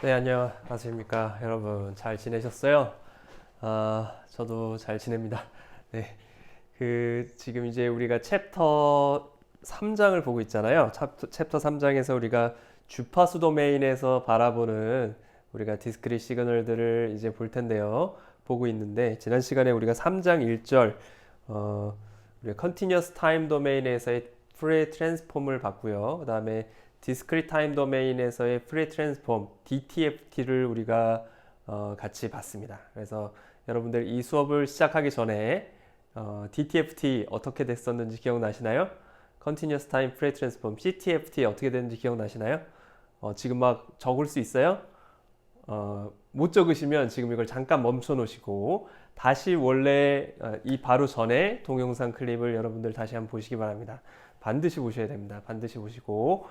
네, 안녕하십니까. 여러분, 잘 지내셨어요? 저도 잘 지냅니다. 네, 지금 이제 우리가 챕터 3장을 보고 있잖아요. 챕터 3장에서 우리가 주파수 도메인에서 바라보는 우리가 디스크릿 시그널들을 이제 볼 텐데요. 보고 있는데, 지난 시간에 우리가 3장 1절, 우리가 Continuous Time 도메인에서의 프레 트랜스폼을 봤고요. 그 다음에 디스크릿 타임 도메인에서의 프레 트랜스폼 DTFT를 우리가 같이 봤습니다. 그래서 여러분들 이 수업을 시작하기 전에 DTFT 어떻게 됐었는지 기억나시나요? Continuous Time Free Transform CTFT 어떻게 됐는지 기억나시나요? 지금 막 적을 수 있어요? 못 적으시면 지금 이걸 잠깐 멈춰 놓으시고 다시 원래 이 바로 전에 동영상 클립을 여러분들 다시 한번 보시기 바랍니다. 반드시 보셔야 됩니다. 반드시 보시고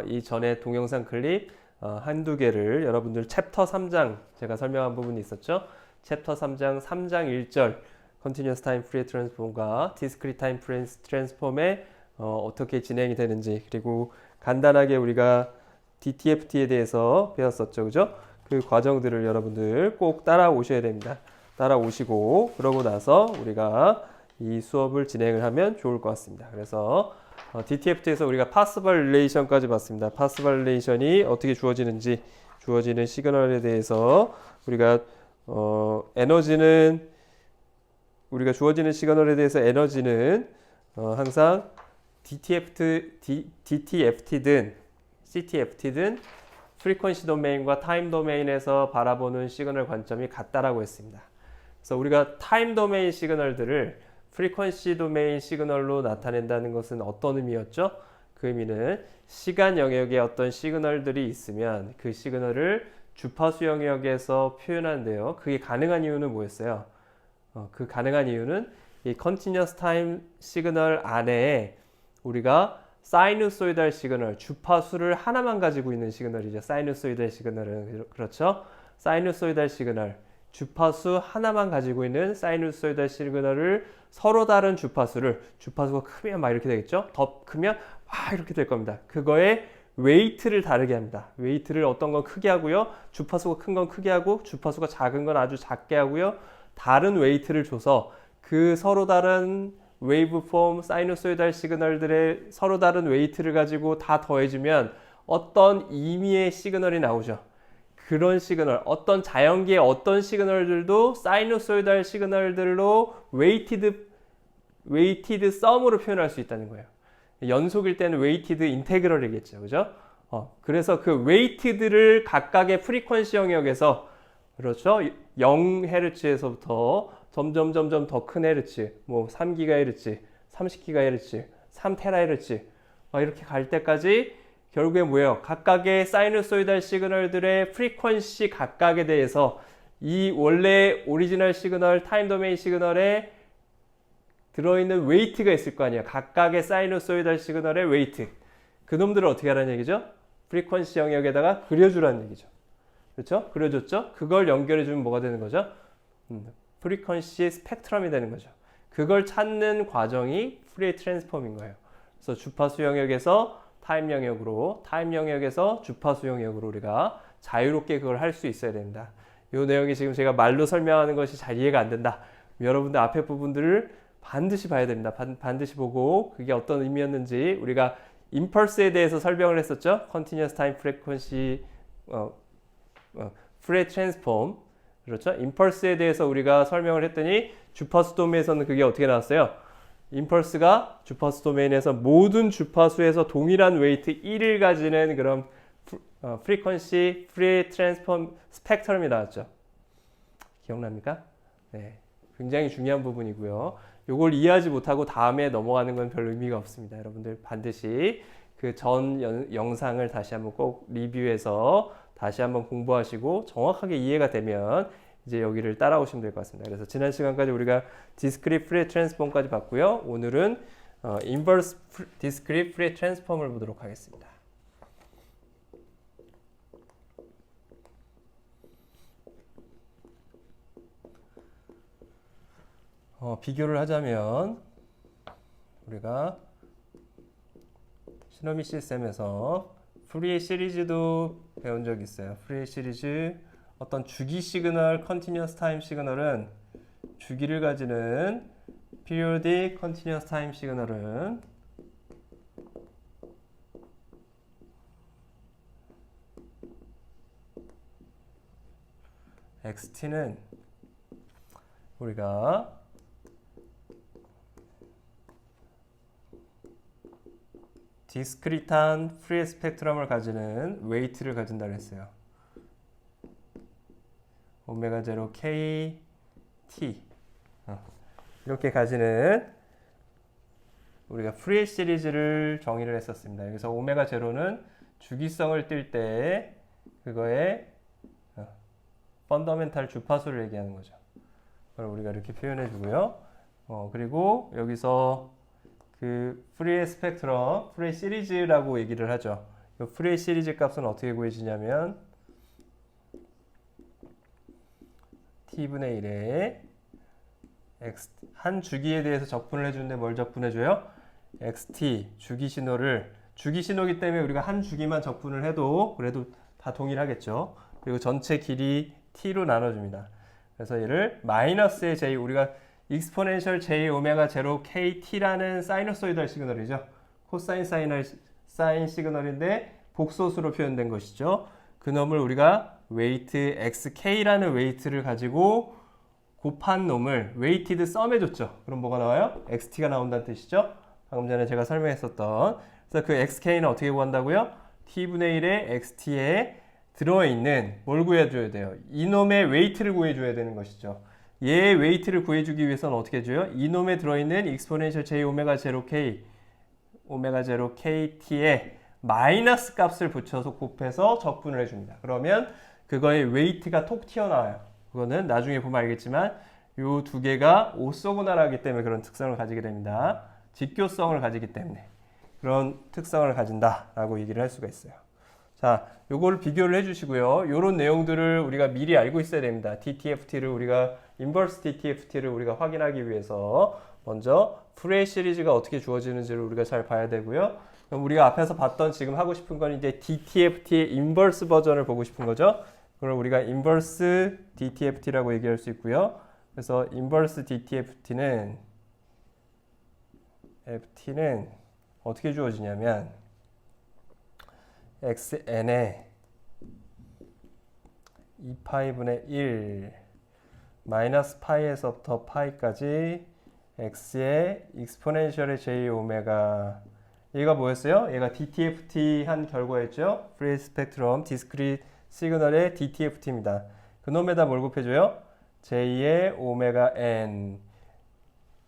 이 전에 동영상 클립 한두 개를 여러분들 챕터 3장 제가 설명한 부분이 있었죠. 챕터 3장 3장 1절 Continuous Time Free Transform과 Discrete Time Free Transform에 어떻게 진행이 되는지, 그리고 간단하게 우리가 DTFT에 대해서 배웠었죠. 그죠? 그 과정들을 여러분들 꼭 따라오셔야 됩니다. 따라오시고 그러고 나서 우리가 이 수업을 진행을 하면 좋을 것 같습니다. 그래서 DTFT에서 우리가 Possible Relation까지 봤습니다. Possible Relation이 어떻게 주어지는지, 주어지는 시그널에 대해서 우리가 에너지는 우리가 주어지는 시그널에 대해서 에너지는 항상 DTFT든 CTFT든 프리퀀시 도메인과 타임 도메인에서 바라보는 시그널 관점이 같다라고 했습니다. 그래서 우리가 타임 도메인 시그널들을 프리퀀시 도메인 시그널로 나타낸다는 것은 어떤 의미였죠? 그 의미는 시간 영역에 어떤 시그널들이 있으면 그 시그널을 주파수 영역에서 표현한대요. 그게 가능한 이유는 뭐였어요? 그 가능한 이유는 이 컨티뉴어스 타임 시그널 안에 우리가 사이누소이달 시그널, 주파수를 하나만 가지고 있는 시그널이죠. 사이누소이달 시그널은 그렇죠? 사이누소이달 시그널, 주파수 하나만 가지고 있는 사이누소이달 시그널을 서로 다른 주파수가 크면 막 이렇게 되겠죠? 더 크면 막 이렇게 될 겁니다. 그거의 웨이트를 다르게 합니다. 웨이트를 어떤 건 크게 하고요. 주파수가 큰 건 크게 하고 주파수가 작은 건 아주 작게 하고요. 다른 웨이트를 줘서 그 서로 다른 웨이브폼, 사이누소이달 시그널들의 서로 다른 웨이트를 가지고 다 더해주면 어떤 의미의 시그널이 나오죠. 그런 시그널, 어떤 자연계의 어떤 시그널들도 사이누소이달 시그널들로 웨이티드 썸으로 표현할 수 있다는 거예요. 연속일 때는 웨이티드 인테그럴이겠죠. 그죠? 그래서 그 웨이티드를 각각의 프리퀀시 영역에서, 그렇죠? 0Hz에서부터 점점 더 큰 헤르츠, 뭐 3GHz, 30GHz, 3THz 이렇게 갈 때까지 결국에 뭐예요? 각각의 사이누소이달 시그널들의 프리퀀시 각각에 대해서 이 원래 오리지널 시그널, 타임 도메인 시그널에 들어있는 웨이트가 있을 거 아니에요. 각각의 사이누소이달 시그널의 웨이트. 그 놈들을 어떻게 하라는 얘기죠? 프리퀀시 영역에다가 그려주라는 얘기죠. 그렇죠? 그려줬죠? 그걸 연결해주면 뭐가 되는 거죠? 프리퀀시 스펙트럼이 되는 거죠. 그걸 찾는 과정이 프리 트랜스폼인 거예요. 그래서 주파수 영역에서 타임 영역으로, 타임 영역에서 주파수 영역으로 우리가 자유롭게 그걸 할 수 있어야 됩니다. 이 내용이 지금 제가 말로 설명하는 것이 잘 이해가 안 된다. 여러분들 앞에 부분들을 반드시 봐야 됩니다. 반드시 보고 그게 어떤 의미였는지, 우리가 임펄스에 대해서 설명을 했었죠. Continuous Time Frequency Free Transform, 그렇죠? 임펄스에 대해서 우리가 설명을 했더니 주파수 도메인에서는 그게 어떻게 나왔어요? 임펄스가 주파수 도메인에서 모든 주파수에서 동일한 웨이트 1을 가지는 그런 프리퀀시 프리 트랜스폼 스펙트럼이 나왔죠. 기억납니까? 네, 굉장히 중요한 부분이고요. 이걸 이해하지 못하고 다음에 넘어가는 건 별 의미가 없습니다. 여러분들 반드시 그 전 영상을 다시 한번 꼭 리뷰해서 다시 한번 공부하시고 정확하게 이해가 되면 이제 여기를 따라오시면 될 것 같습니다. 그래서 지난 시간까지 우리가 Discrete Free Transform까지 봤고요. 오늘은 Inverse Discrete Free Transform을 보도록 하겠습니다. 비교를 하자면 우리가 시노미 시스템에서 프리 시리즈도 배운 적이 있어요. 푸리에 시리즈 어떤 주기 시그널, 컨티뉴어스 타임 시그널은 주기를 가지는 periodic continuous time 시그널은 XT는 우리가 디스크리트한 프리에 스펙트럼을 가지는 웨이트를 가진다고 했어요. 오메가 제로 K T 이렇게 가지는 우리가 프리에 시리즈를 정의를 했었습니다. 여기서 오메가 제로는 주기성을 띌 때 그거의 펀더멘탈 주파수를 얘기하는 거죠. 그걸 우리가 이렇게 표현해 주고요. 그리고 여기서 그 프리에 스펙트럼, 프리에 시리즈라고 얘기를 하죠. 이 프리에 시리즈 값은 어떻게 구해지냐면 t분의 1에 x 한 주기에 대해서 적분을 해주는데 뭘 적분해줘요? xt 주기 신호기 때문에 우리가 한 주기만 적분을 해도 그래도 다 동일하겠죠. 그리고 전체 길이 t로 나눠줍니다. 그래서 얘를 마이너스의 j 우리가 익스포넨셜 j 오메가 제로 kt라는 사이너소이달 시그널이죠. 코사인 사인 시그널인데 복소수로 표현된 것이죠. 그 놈을 우리가 웨이트 xk라는 웨이트를 가지고 곱한 놈을 웨이티드 썸 해줬죠. 그럼 뭐가 나와요? xt가 나온다는 뜻이죠. 방금 전에 제가 설명했었던. 그래서 그 xk는 어떻게 구한다고요? t분의 1의 xt에 들어있는 뭘 구해줘야 돼요? 이놈의 웨이트를 구해줘야 되는 것이죠. 얘의 웨이트를 구해주기 위해서는 어떻게 해줘요? 이놈에 들어있는 익스포넨셜 j 오메가 제로 k 오메가 제로 kt에 마이너스 값을 붙여서 곱해서 적분을 해줍니다. 그러면 그거의 웨이트가 톡 튀어나와요. 그거는 나중에 보면 알겠지만 요 두 개가 오소고날하기 때문에 그런 특성을 가지게 됩니다. 직교성을 가지기 때문에 그런 특성을 가진다라고 얘기를 할 수가 있어요. 자, 요걸 비교를 해주시고요. 요런 내용들을 우리가 미리 알고 있어야 됩니다. DTFT를 우리가 인버스 DTFT를 우리가 확인하기 위해서 먼저 프레이 시리즈가 어떻게 주어지는지를 우리가 잘 봐야 되고요. 그럼 우리가 앞에서 봤던 지금 하고 싶은 건 이제 DTFT의 인버스 버전을 보고 싶은 거죠. 그걸 우리가 인버스 DTFT라고 얘기할 수 있고요. 그래서 인버스 DTFT는 어떻게 주어지냐면 xn에 2파이분의 1 마이너스 파이에서부터 파이까지 x의 익스포넨셜의 j 오메가 얘가 뭐였어요? 얘가 DTFT 한 결과였죠? 프리 스펙트럼 디스크리트 시그널의 DTFT입니다. 그놈에다 뭘 곱해줘요? j의 오메가 n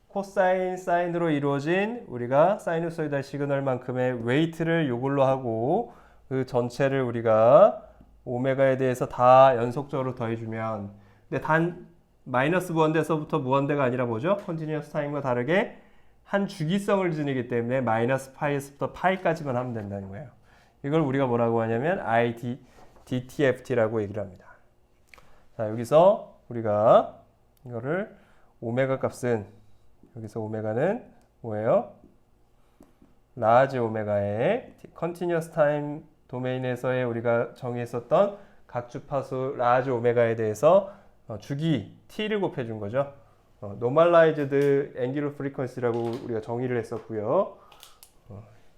코사인 사인으로 이루어진 우리가 사이누소이달 시그널만큼의 웨이트를 요걸로 하고 그 전체를 우리가 오메가에 대해서 다 연속적으로 더해주면 근데 단 마이너스 무한대에서부터 무한대가 아니라 뭐죠? 컨티뉴어스 타임과 다르게 한 주기성을 지니기 때문에 마이너스 파이에서부터 파이까지만 하면 된다는 거예요. 이걸 우리가 뭐라고 하냐면 DTFT라고 얘기를 합니다. 자, 여기서 우리가 이거를 오메가 값은 여기서 오메가는 뭐예요? 라지 오메가의 컨티뉴어스 타임 도메인에서의 우리가 정의했었던 각 주파수 라지 오메가에 대해서 주기 t를 곱해준 거죠. 노멀라이즈드 앵귤러 프리퀀시라고 우리가 정의를 했었고요.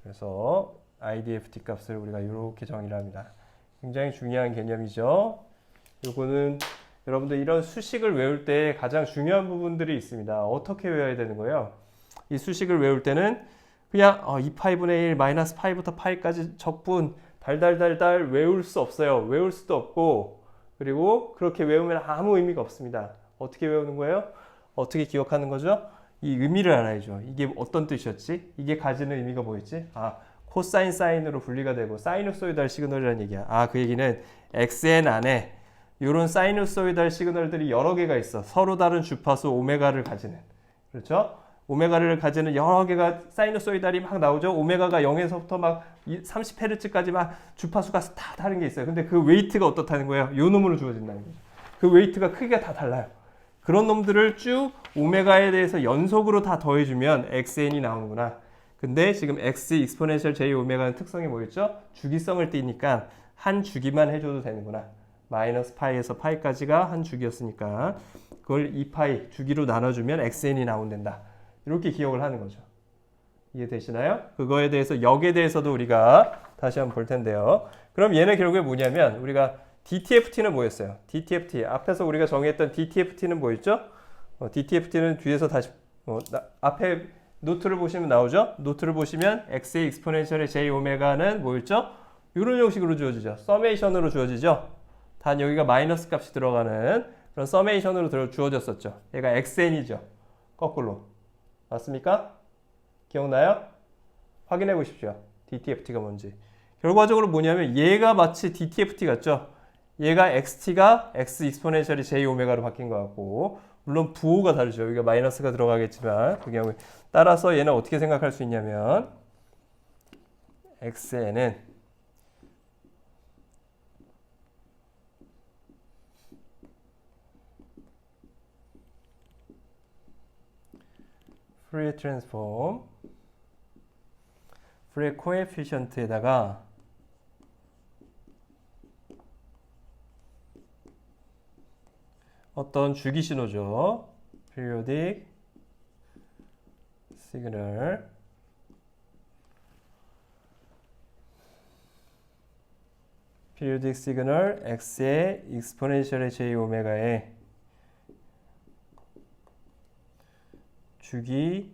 그래서 IDFT 값을 우리가 이렇게 정의를 합니다. 굉장히 중요한 개념이죠. 요거는 여러분들 이런 수식을 외울 때 가장 중요한 부분들이 있습니다. 어떻게 외워야 되는 거예요? 이 수식을 외울 때는 그냥 2파이분의 1 마이너스 파이부터 파이까지 적분 달달달달 외울 수 없어요. 외울 수도 없고 그리고 그렇게 외우면 아무 의미가 없습니다. 어떻게 외우는 거예요? 어떻게 기억하는 거죠? 이 의미를 알아야죠. 이게 어떤 뜻이었지? 이게 가지는 의미가 뭐였지? 코사인 사인으로 분리가 되고 사이누소이달 시그널이라는 얘기야. 그 얘기는 XN 안에 이런 사이누소이달 시그널들이 여러 개가 있어. 서로 다른 주파수 오메가를 가지는. 그렇죠? 오메가를 가지는 여러 개가 사이누소이달이 막 나오죠. 오메가가 0에서부터 막 30Hz까지 막 주파수가 다 다른 게 있어요. 근데 그 웨이트가 어떻다는 거예요? 요 놈으로 주어진다는 거죠. 그 웨이트가 크기가 다 달라요. 그런 놈들을 쭉 오메가에 대해서 연속으로 다 더해주면 XN이 나오는구나. 근데 지금 X 익스포넨셜 J 오메가는 특성이 뭐였죠? 주기성을 띠니까 한 주기만 해줘도 되는구나. 마이너스 파이에서 파이까지가 한 주기였으니까 그걸 2파이 주기로 나눠주면 xn이 나온단다. 이렇게 기억을 하는 거죠. 이해되시나요? 그거에 대해서 역에 대해서도 우리가 다시 한번 볼 텐데요. 그럼 얘는 결국에 뭐냐면 우리가 DTFT는 뭐였어요? DTFT 앞에서 우리가 정의했던 DTFT는 뭐였죠? DTFT는 뒤에서 다시 앞에 노트를 보시면 나오죠? 노트를 보시면 x의 익스포넨셜의 j 오메가는 뭐였죠? 이런 형식으로 주어지죠. 서메이션으로 주어지죠. 단 여기가 마이너스 값이 들어가는 그런 서메이션으로 주어졌었죠. 얘가 xn이죠. 거꾸로. 맞습니까? 기억나요? 확인해 보십시오. DTFT가 뭔지. 결과적으로 뭐냐면 얘가 마치 DTFT 같죠? 얘가 XT가 X 익스포넨셜이 J 오메가로 바뀐 것 같고 물론 부호가 다르죠. 여기가 마이너스가 들어가겠지만 그 경우에 따라서 얘는 어떻게 생각할 수 있냐면 XN은 프리에 트랜스폼 프리에 코에피션트에다가 어떤 주기 신호죠. periodic signal periodic signal x의 exponential j 오메가의 주기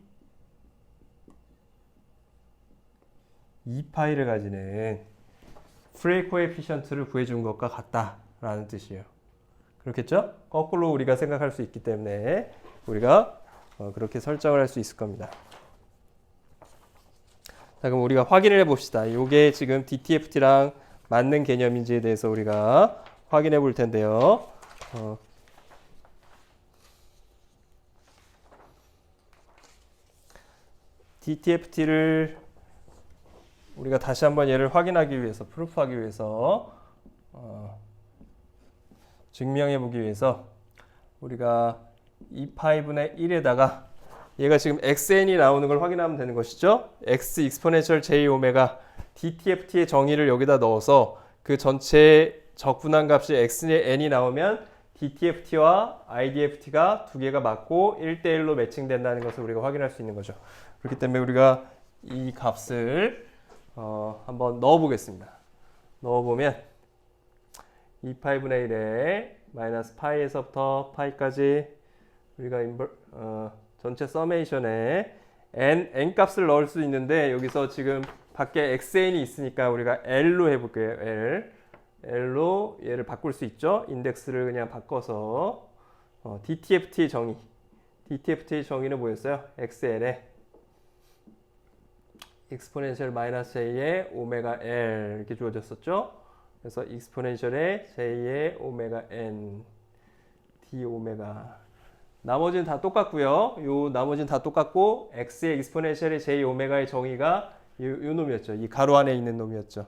2파이를 가지는 프레이 코에피션트를 구해준 것과 같다라는 뜻이에요. 그렇겠죠? 거꾸로 우리가 생각할 수 있기 때문에 우리가 그렇게 설정을 할 수 있을 겁니다. 자, 그럼 우리가 확인을 해봅시다. 이게 지금 DTFT랑 맞는 개념인지에 대해서 우리가 확인해 볼 텐데요. DTFT를 우리가 다시 한번 얘를 확인하기 위해서, 프루프하기 위해서 증명해 보기 위해서 우리가 2파이분의 1에다가 얘가 지금 xn이 나오는 걸 확인하면 되는 것이죠. x 익스포넨셜 j 오메가 DTFT의 정의를 여기다 넣어서 그 전체 적분한 값이 xn이 나오면 DTFT와 IDFT가 두 개가 맞고 1대1로 매칭된다는 것을 우리가 확인할 수 있는 거죠. 그렇기 때문에 우리가 이 값을 한번 넣어 보겠습니다. 넣어 보면 2파이분의 1에 마이너스 파이에서부터 파이까지 우리가 전체 서메이션에 n 값을 넣을 수 있는데 여기서 지금 밖에 xn이 있으니까 우리가 l로 해볼게요. l로 얘를 바꿀 수 있죠. 인덱스를 그냥 바꿔서 DTFT의 정의는 뭐였어요? xn에 익스포넨셜 마이너스 j의 오메가 l 이렇게 주어졌었죠. 그래서 익스포넨셜의 j의 오메가 n d 오메가 나머지는 다 똑같고요. 요 나머지는 다 똑같고 x의 익스포넨셜의 j 오메가의 정의가 요 놈이었죠. 이 가로 안에 있는 놈이었죠.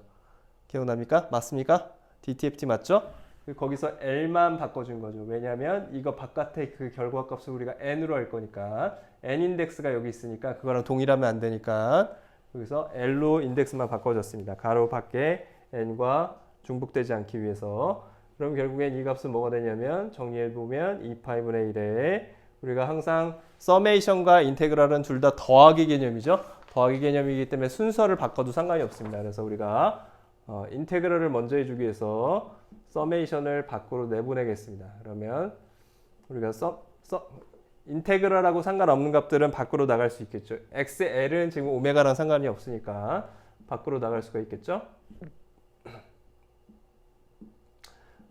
기억납니까? 맞습니까? DTFT 맞죠? 거기서 l만 바꿔준 거죠. 왜냐하면 이거 바깥에 그 결과값을 우리가 n으로 할 거니까 n 인덱스가 여기 있으니까 그거랑 동일하면 안 되니까 여기서 l로 인덱스만 바꿔줬습니다. 가로 밖에 n과 중복되지 않기 위해서. 그럼 결국엔 이 값은 뭐가 되냐면 정리해보면 2파이분의 1에 우리가 항상 서메이션과 인테그랄은 둘 다 더하기 개념이죠. 더하기 개념이기 때문에 순서를 바꿔도 상관이 없습니다. 그래서 우리가 인테그랄을 먼저 해주기 위해서 서메이션을 밖으로 내보내겠습니다. 그러면 우리가 인테그랄하고 상관없는 값들은 밖으로 나갈 수 있겠죠. xl은 지금 오메가랑 상관이 없으니까 밖으로 나갈 수가 있겠죠.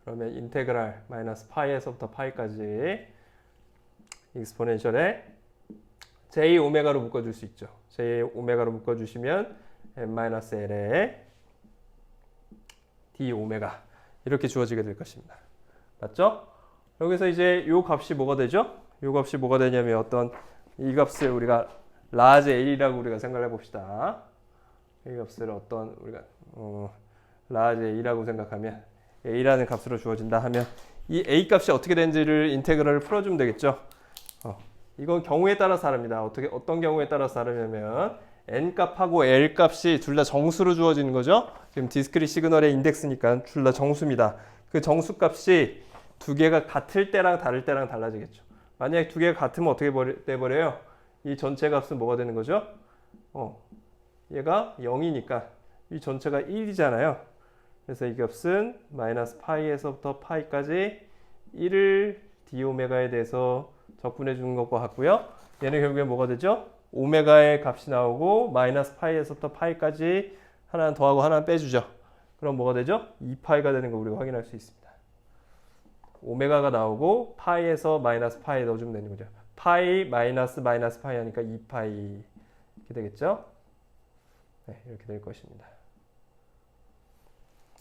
그러면 인테그랄 마이너스 파이에서부터 파이까지 익스포넨셜에 j 오메가로 묶어줄 수 있죠. j 오메가로 묶어주시면 n-l에 d 오메가 이렇게 주어지게 될 것입니다. 맞죠? 여기서 이제 요 값이 뭐가 되죠? 요 값이 뭐가 되냐면 어떤 이 값을 우리가 라지 A라고 우리가 생각을 해봅시다. 이 값을 어떤 우리가 라지 A라고 생각하면 A라는 값으로 주어진다 하면 이 A 값이 어떻게 되는지를 인테그럴을 풀어주면 되겠죠. 이건 경우에 따라서 다릅니다. 어떤 경우에 따라서 다르냐면 n 값하고 l 값이 둘 다 정수로 주어지는 거죠. 지금 디스크릿 시그널의 인덱스니까 둘 다 정수입니다. 그 정수 값이 두 개가 같을 때랑 다를 때랑 달라지겠죠. 만약에 두 개가 같으면 어떻게 돼버려요? 이 전체 값은 뭐가 되는 거죠? 얘가 0이니까 이 전체가 1이잖아요. 그래서 이 값은 마이너스 파이에서부터 파이까지 1을 d 오메가에 대해서 적분해 주는 것과 같고요. 얘는 결국에 뭐가 되죠? 오메가의 값이 나오고 마이너스 파이에서부터 파이까지 하나는 더하고 하나는 빼주죠. 그럼 뭐가 되죠? 2파이가 되는 거 우리가 확인할 수 있습니다. 오메가가 나오고 파이에서 마이너스 파이 넣어주면 되는 거죠. 파이 마이너스 파이 하니까 2파이 이렇게 되겠죠? 네, 이렇게 될 것입니다.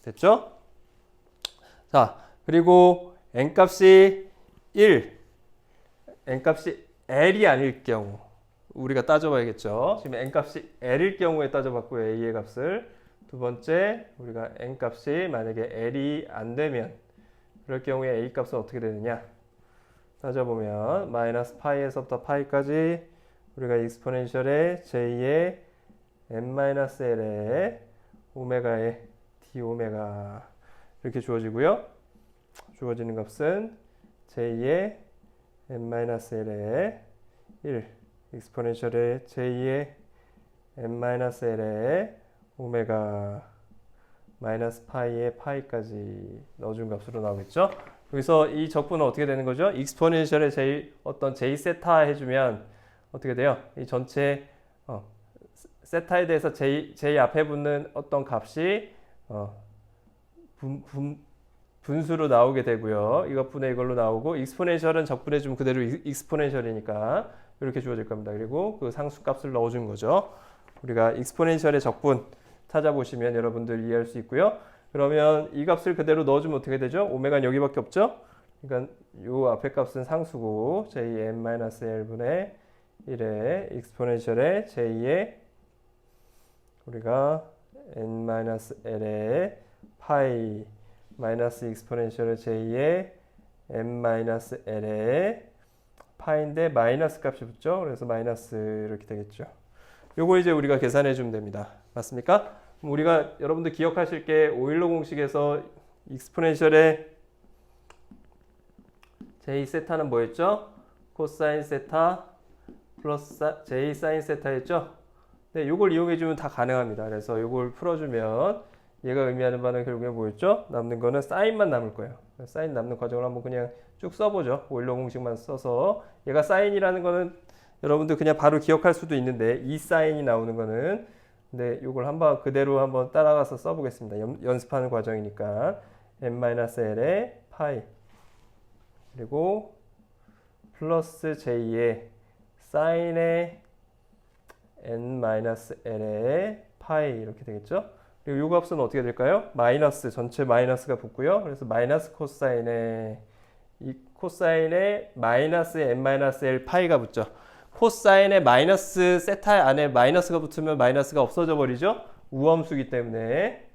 됐죠? 자, 그리고 n값이 1, n값이 l이 아닐 경우 우리가 따져봐야겠죠. 지금 n값이 l일 경우에 따져봤고요. a의 값을. 두 번째, 우리가 n값이 만약에 l이 안 되면 그럴 경우에 a 값은 어떻게 되느냐 따져보면 마이너스 파이에서부터 파이까지 우리가 익스포넨셜의 j의 n-l의 오메가의 d 오메가 이렇게 주어지고요. 주어지는 값은 j의 n-l의 1 익스포넨셜의 j의 n-l의 오메가 마이너스 파이의 파이까지 넣어준 값으로 나오겠죠. 여기서 이 적분은 어떻게 되는 거죠? 익스포넨셜의 j 어떤 j 세타 해주면 어떻게 돼요? 이 전체 세타에 대해서 j 앞에 붙는 어떤 값이 분수로 나오게 되고요. 이것분의 이걸로 나오고 익스포넨셜은 적분해 주면 그대로 익스포넨셜이니까 이렇게 주어질 겁니다. 그리고 그 상수값을 넣어준 거죠. 우리가 익스포넨셜의 적분 찾아보시면 여러분들 이해할 수 있고요. 그러면 이 값을 그대로 넣어주면 어떻게 되죠? 오메가는 여기밖에 없죠? 그러니까 이 앞에 값은 상수고 jn-l분의 1의 익스포넨셜의 j의 우리가 n-l의 파이 마이너스 익스포넨셜의 j의 n-l의 파인데 마이너스 값이 붙죠? 그래서 마이너스 이렇게 되겠죠. 요거 이제 우리가 계산해 주면 됩니다. 맞습니까? 우리가 여러분들 기억하실 게 오일러 공식에서 익스포넨셜의 j 세타는 뭐였죠? 코사인 세타 플러스 j 사인 세타였죠? 네, 요걸 이용해 주면 다 가능합니다. 그래서 요걸 풀어주면 얘가 의미하는 바는 결국에 뭐였죠? 남는 거는 사인만 남을 거예요. 사인 남는 과정을 한번 그냥 쭉 써보죠. 오일러 공식만 써서 얘가 사인이라는 거는 여러분들 그냥 바로 기억할 수도 있는데 이 사인이 나오는 거는 근데 이걸 한번 그대로 한번 따라가서 써보겠습니다. 연습하는 과정이니까 n-l의 파이 그리고 플러스 j의 사인의 n-l의 파이 이렇게 되겠죠. 그리고 이 값은 어떻게 될까요? 마이너스 전체 마이너스가 붙고요. 그래서 마이너스 코사인의 이 코사인의 마이너스 n-l 파이가 붙죠. 코사인의 마이너스 세타 안에 마이너스가 붙으면 마이너스가 없어져 버리죠. 우함수기 때문에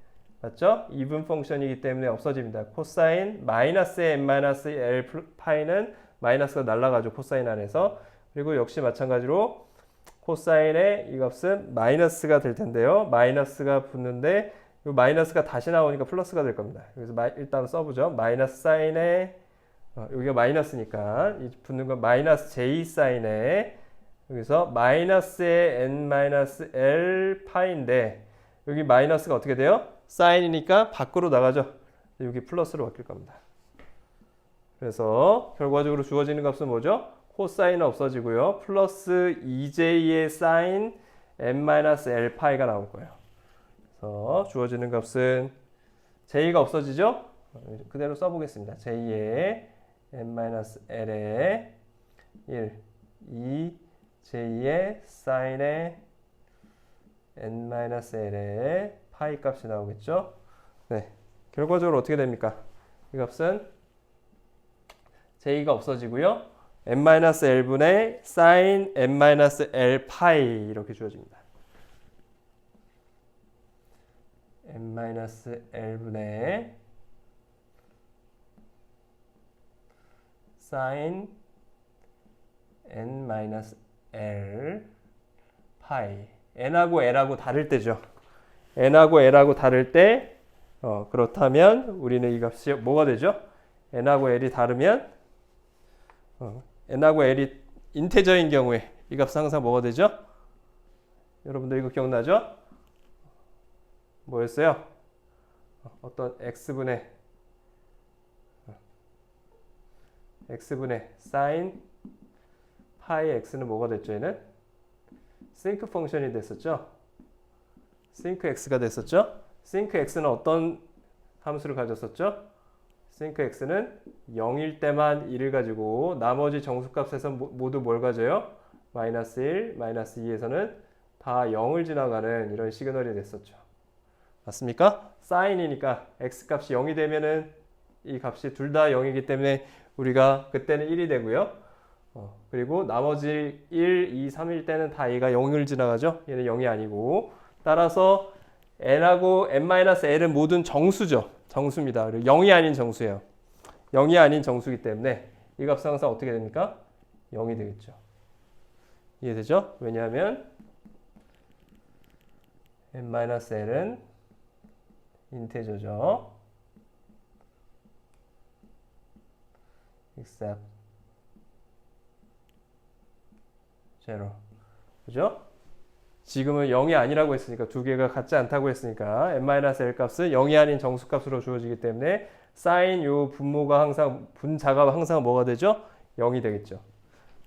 맞죠? 이분 펑션이기 때문에 없어집니다. 코사인 마이너스 n-l 파이는 마이너스가 날아가죠. 코사인 안에서. 그리고 역시 마찬가지로 코사인의 이 값은 마이너스가 될 텐데요. 마이너스가 붙는데 이 마이너스가 다시 나오니까 플러스가 될 겁니다. 그래서 일단 써보죠. 마이너스 사인의 여기가 마이너스니까 이 붙는 건 마이너스 j 사인의 여기서 마이너스의 n-l 파인데 여기 마이너스가 어떻게 돼요? 사인이니까 밖으로 나가죠. 여기 플러스로 바뀔 겁니다. 그래서 결과적으로 주어지는 값은 뭐죠? 코사인은 없어지고요. 플러스 2j의 사인 n-l 파이가 나올 거예요. 그래서 주어지는 값은 j가 없어지죠? 그대로 써보겠습니다. j의 n-l의 1, 2, j의 사인의 n-l의 파이 값이 나오겠죠? 네, 결과적으로 어떻게 됩니까? 이 값은 j가 없어지고요. n-l분의 사인 n-l 파이 이렇게 주어집니다. n-l분의 사인 n-l 파이 n하고 l하고 다를 때죠. n하고 l하고 다를 때 그렇다면 우리는 이 값이 뭐가 되죠? n하고 l이 다르면 n하고 l이 인테저인 경우에 이 값은 항상 뭐가 되죠? 여러분들 이거 기억나죠? 뭐였어요? 어떤 x분의 sin 파이 x는 뭐가 됐죠? 얘는 sinc 펑션이 됐었죠? sinc x가 됐었죠? sinc x는 어떤 함수를 가졌었죠? sinc x는 0일 때만 1을 가지고 나머지 정수값에서 모두 뭘 가져요? 마이너스 1, 마이너스 2에서는 다 0을 지나가는 이런 시그널이 됐었죠. 맞습니까? 사인이니까 x 값이 0이 되면은 이 값이 둘 다 0이기 때문에 우리가 그때는 1이 되고요. 그리고 나머지 1, 2, 3일 때는 다 얘가 0을 지나가죠. 얘는 0이 아니고 따라서 n하고 n-l은 모든 정수죠. 정수입니다. 그리고 0이 아닌 정수예요. 0이 아닌 정수이기 때문에 이 값은 항상 어떻게 됩니까? 0이 되겠죠. 이해되죠? 왜냐하면 n-l은 인테저죠. except 0. 그죠? 지금은 0이 아니라고 했으니까 두 개가 같지 않다고 했으니까 n-l 값은 0이 아닌 정수값으로 주어지기 때문에 sin 요 분모가 항상 분자가 항상 뭐가 되죠? 0이 되겠죠.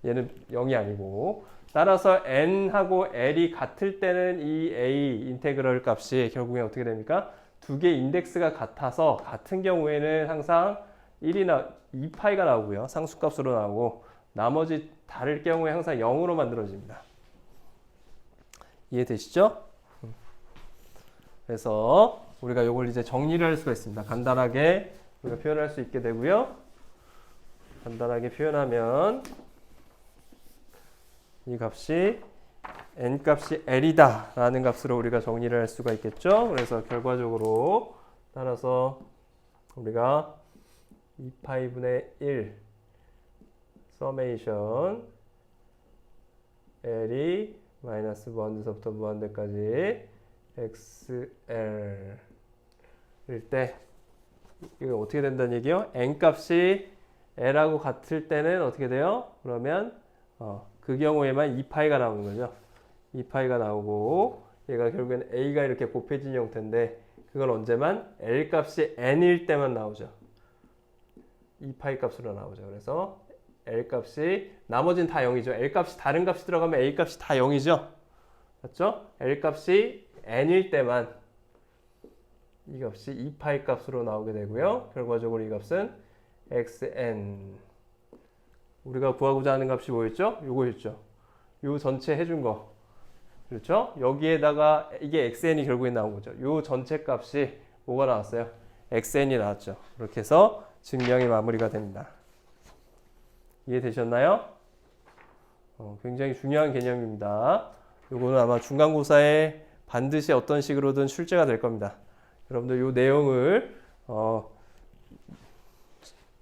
얘는 0이 아니고 따라서 n하고 l이 같을 때는 이 a 인테그럴 값이 결국엔 어떻게 됩니까? 두 개 인덱스가 같아서 같은 경우에는 항상 1이나 2파이가 나오고요. 상수값으로 나오고 나머지 다를 경우에 항상 0으로 만들어집니다. 이해되시죠? 그래서 우리가 이걸 이제 정리를 할 수가 있습니다. 간단하게 우리가 표현할 수 있게 되고요. 간단하게 표현하면 이 값이 n 값이 l이다 라는 값으로 우리가 정리를 할 수가 있겠죠. 그래서 결과적으로 따라서 우리가 2파이분의 1 서메이션 l이 마이너스 무한대서부터 무한대까지 xl일 때 이거 어떻게 된다는 얘기요? n 값이 l하고 같을 때는 어떻게 돼요? 그러면 그 경우에만 2파이가 나오는 거죠. 2파이가 나오고 얘가 결국엔 a가 이렇게 곱해진 형태인데 그건 언제만 l 값이 n일 때만 나오죠. 2파이 값으로 나오죠. 그래서 L 값이 나머지는 다 0이죠. L 값이 다른 값이 들어가면 A 값이 다 0이죠. 맞죠? L 값이 n일 때만 이 값이 2파이 값으로 나오게 되고요. 결과적으로 이 값은 xn 우리가 구하고자 하는 값이 뭐였죠? 요거였죠. 요 전체 해준 거. 그렇죠? 여기에다가 이게 xn이 결국에 나온 거죠. 요 전체 값이 뭐가 나왔어요? xn이 나왔죠. 이렇게 해서 증명이 마무리가 됩니다. 이해되셨나요? 굉장히 중요한 개념입니다. 요거는 아마 중간고사에 반드시 어떤 식으로든 출제가 될 겁니다. 여러분들 요 내용을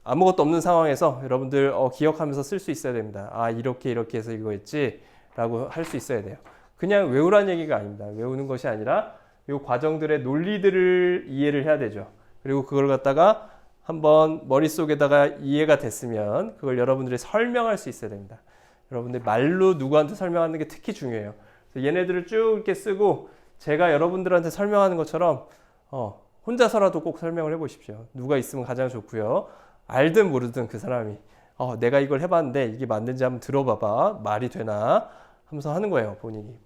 아무것도 없는 상황에서 여러분들 기억하면서 쓸 수 있어야 됩니다. 아 이렇게 해서 이거 했지 라고 할 수 있어야 돼요. 그냥 외우라는 얘기가 아닙니다. 외우는 것이 아니라 요 과정들의 논리들을 이해를 해야 되죠. 그리고 그걸 갖다가 한번 머릿속에다가 이해가 됐으면 그걸 여러분들이 설명할 수 있어야 됩니다. 여러분들 말로 누구한테 설명하는 게 특히 중요해요. 그래서 얘네들을 쭉 이렇게 쓰고 제가 여러분들한테 설명하는 것처럼 혼자서라도 꼭 설명을 해보십시오. 누가 있으면 가장 좋고요. 알든 모르든 그 사람이 내가 이걸 해봤는데 이게 맞는지 한번 들어봐봐. 말이 되나 하면서 하는 거예요. 본인이.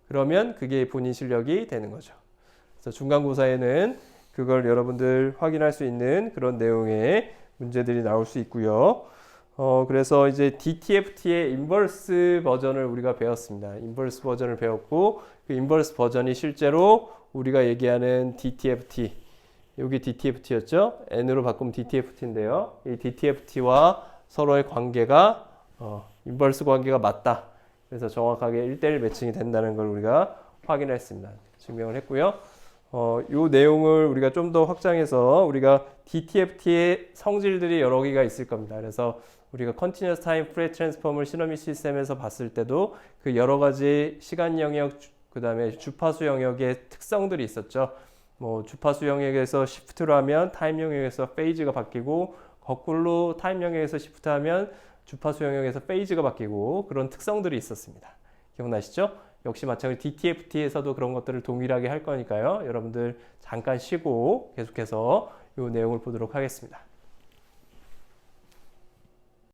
그러면 그게 본인 실력이 되는 거죠. 그래서 중간고사에는 그걸 여러분들 확인할 수 있는 그런 내용의 문제들이 나올 수 있고요. 그래서 이제 DTFT의 인버스 버전을 우리가 배웠습니다. 인버스 버전을 배웠고 그 인버스 버전이 실제로 우리가 얘기하는 DTFT 여기 DTFT였죠? N으로 바꾸면 DTFT인데요. 이 DTFT와 서로의 관계가 인버스 관계가 맞다. 그래서 정확하게 1:1 매칭이 된다는 걸 우리가 확인했습니다. 증명을 했고요. 요 내용을 우리가 좀 더 확장해서 우리가 DTFT의 성질들이 여러 개가 있을 겁니다. 그래서 우리가 Continuous Time Fourier Transform을 시너미 시스템에서 봤을 때도 그 여러 가지 시간 영역, 그 다음에 주파수 영역의 특성들이 있었죠. 뭐 주파수 영역에서 시프트를 하면 타임 영역에서 페이즈가 바뀌고, 거꾸로 타임 영역에서 시프트하면 주파수 영역에서 페이즈가 바뀌고, 그런 특성들이 있었습니다. 기억나시죠? 역시 마찬가지로 DTFT에서도 그런 것들을 동일하게 할 거니까요. 여러분들 잠깐 쉬고 계속해서 이 내용을 보도록 하겠습니다.